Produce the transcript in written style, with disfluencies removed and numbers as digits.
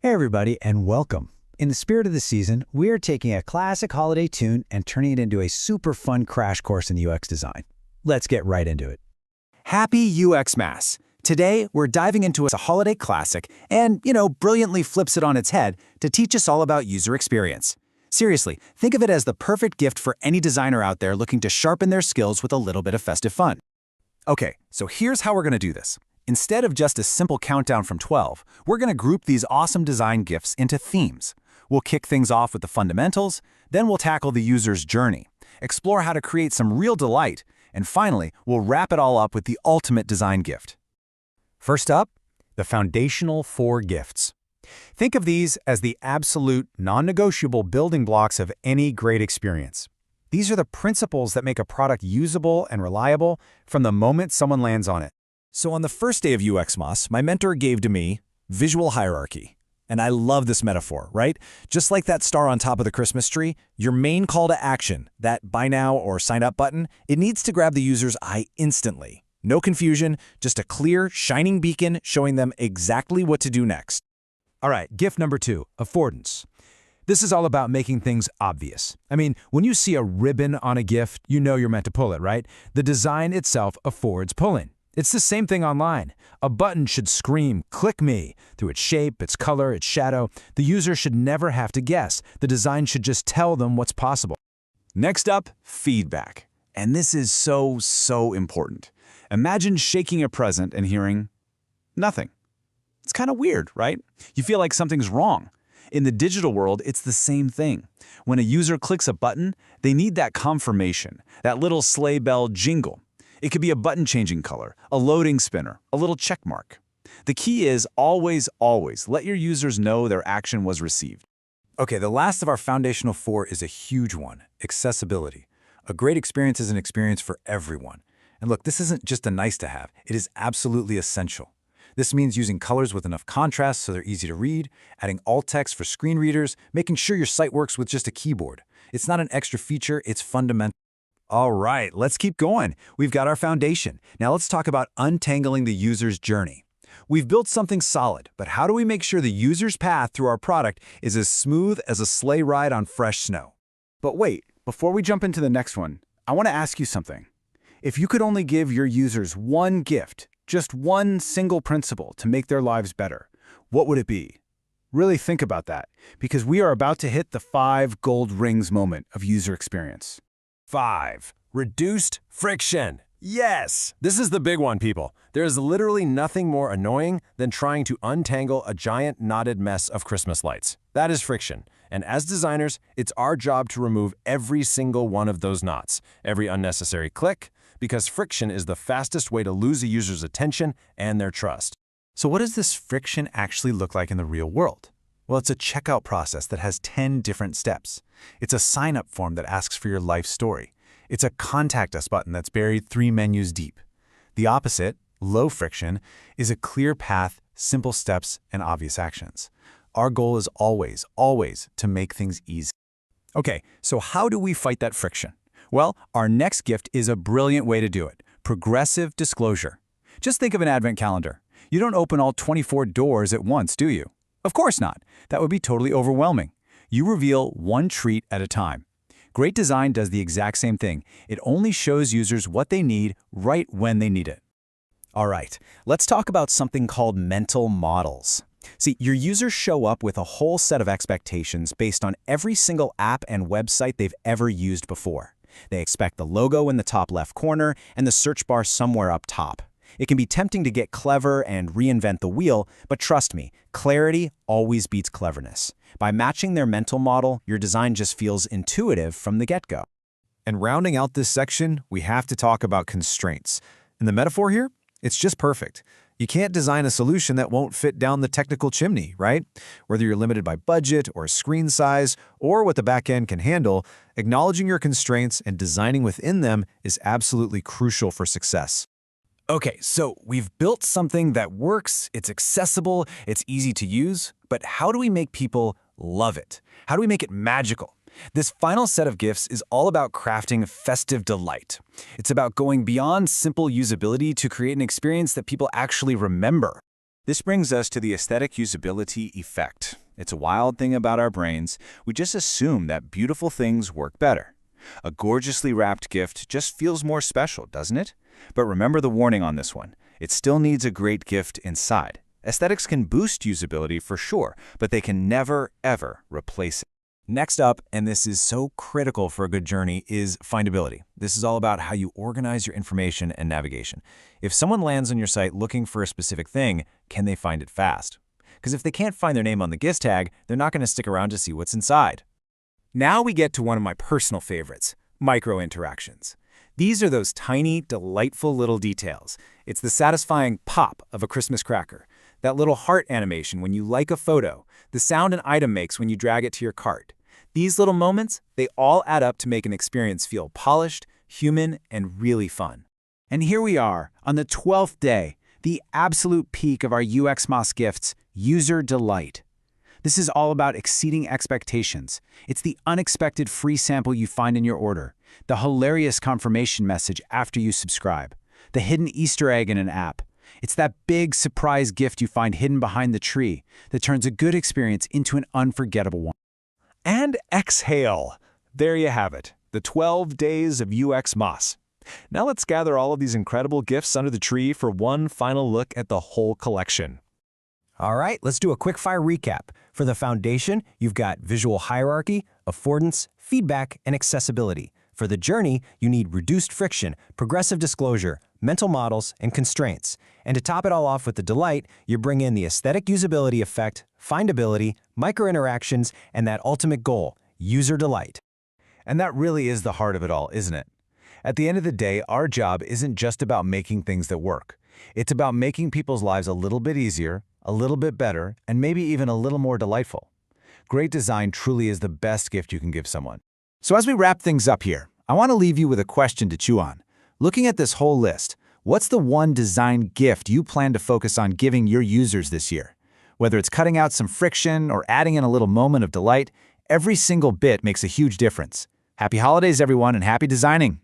Hey everybody, and welcome. In the spirit of the season, we are taking a classic holiday tune and turning it into a super fun crash course in UX design. Let's get right into it. Happy UX Mass! Today, we're diving into a holiday classic and, brilliantly flips it on its head to teach us all about user experience. Seriously, think of it as the perfect gift for any designer out there looking to sharpen their skills with a little bit of festive fun. Okay, so here's how we're going to do this. Instead of just a simple countdown from 12, we're going to group these awesome design gifts into themes. We'll kick things off with the fundamentals, then we'll tackle the user's journey, explore how to create some real delight, and finally, we'll wrap it all up with the ultimate design gift. First up, the foundational 4 gifts. Think of these as the absolute, non-negotiable building blocks of any great experience. These are the principles that make a product usable and reliable from the moment someone lands on it. So on the first day of UX Moss, my mentor gave to me visual hierarchy. And I love this metaphor, right? Just like that star on top of the Christmas tree, your main call to action, that buy now or sign up button, it needs to grab the user's eye instantly. No confusion, just a clear, shining beacon showing them exactly what to do next. All right, gift number 2, affordance. This is all about making things obvious. I mean, when you see a ribbon on a gift, you know you're meant to pull it, right? The design itself affords pulling. It's the same thing online. A button should scream, "Click me," through its shape, its color, its shadow. The user should never have to guess. The design should just tell them what's possible. Next up, feedback. And this is so important. Imagine shaking a present and hearing nothing. It's kind of weird, right? You feel like something's wrong. In the digital world, it's the same thing. When a user clicks a button, they need that confirmation, that little sleigh bell jingle. It could be a button changing color, a loading spinner, a little check mark. The key is always let your users know their action was received. Okay, the last of our foundational 4 is a huge one, accessibility. A great experience is an experience for everyone. And look, this isn't just a nice to have, it is absolutely essential. This means using colors with enough contrast so they're easy to read, adding alt text for screen readers, making sure your site works with just a keyboard. It's not an extra feature, it's fundamental. All right, let's keep going. We've got our foundation. Now let's talk about untangling the user's journey. We've built something solid, but how do we make sure the user's path through our product is as smooth as a sleigh ride on fresh snow? But wait, before we jump into the next one, I want to ask you something. If you could only give your users one gift, just one single principle to make their lives better, what would it be? Really think about that, because we are about to hit the 5 gold rings moment of user experience. 5. Reduced friction. Yes! This is the big one, people. There is literally nothing more annoying than trying to untangle a giant knotted mess of Christmas lights. That is friction. And as designers, it's our job to remove every single one of those knots, every unnecessary click, because friction is the fastest way to lose a user's attention and their trust. So what does this friction actually look like in the real world? Well, it's a checkout process that has 10 different steps. It's a sign-up form that asks for your life story. It's a contact us button that's buried 3 menus deep. The opposite, low friction, is a clear path, simple steps, and obvious actions. Our goal is always to make things easy. Okay, so how do we fight that friction? Well, our next gift is a brilliant way to do it: progressive disclosure. Just think of an advent calendar. You don't open all 24 doors at once, do you? Of course not. That would be totally overwhelming. You reveal one treat at a time. Great design does the exact same thing. It only shows users what they need right when they need it. All right, let's talk about something called mental models. See, your users show up with a whole set of expectations based on every single app and website they've ever used before. They expect the logo in the top left corner and the search bar somewhere up top. It can be tempting to get clever and reinvent the wheel, but trust me, clarity always beats cleverness. By matching their mental model, your design just feels intuitive from the get-go. And rounding out this section, we have to talk about constraints. And the metaphor here? It's just perfect. You can't design a solution that won't fit down the technical chimney, right? Whether you're limited by budget or screen size or what the backend can handle, acknowledging your constraints and designing within them is absolutely crucial for success. Okay, so we've built something that works, it's accessible, it's easy to use, but how do we make people love it? How do we make it magical? This final set of gifts is all about crafting festive delight. It's about going beyond simple usability to create an experience that people actually remember. This brings us to the aesthetic usability effect. It's a wild thing about our brains. We just assume that beautiful things work better. A gorgeously wrapped gift just feels more special, doesn't it? But remember the warning on this one. It still needs a great gift inside. Aesthetics can boost usability for sure, but they can never, ever replace it. Next up, and this is so critical for a good journey, is findability. This is all about how you organize your information and navigation. If someone lands on your site looking for a specific thing, can they find it fast? Because if they can't find their name on the gift tag, they're not going to stick around to see what's inside. Now we get to one of my personal favorites, micro-interactions. These are those tiny, delightful little details. It's the satisfying pop of a Christmas cracker, that little heart animation when you like a photo, the sound an item makes when you drag it to your cart. These little moments, they all add up to make an experience feel polished, human, and really fun. And here we are, on the 12th day, the absolute peak of our UX Moss gifts, user delight. This is all about exceeding expectations. It's the unexpected free sample you find in your order, the hilarious confirmation message after you subscribe, the hidden Easter egg in an app. It's that big surprise gift you find hidden behind the tree that turns a good experience into an unforgettable one. And exhale. There you have it, the 12 days of UX Moss. Now let's gather all of these incredible gifts under the tree for one final look at the whole collection. All right, let's do a quick fire recap. For the foundation, you've got visual hierarchy, affordance, feedback, and accessibility. For the journey, you need reduced friction, progressive disclosure, mental models, and constraints. And to top it all off with the delight, you bring in the aesthetic usability effect, findability, micro-interactions, and that ultimate goal, user delight. And that really is the heart of it all, isn't it? At the end of the day, our job isn't just about making things that work. It's about making people's lives a little bit easier, a little bit better, and maybe even a little more delightful. Great design truly is the best gift you can give someone. So as we wrap things up here, I want to leave you with a question to chew on. Looking at this whole list, what's the one design gift you plan to focus on giving your users this year? Whether it's cutting out some friction or adding in a little moment of delight, every single bit makes a huge difference. Happy holidays, everyone, and happy designing!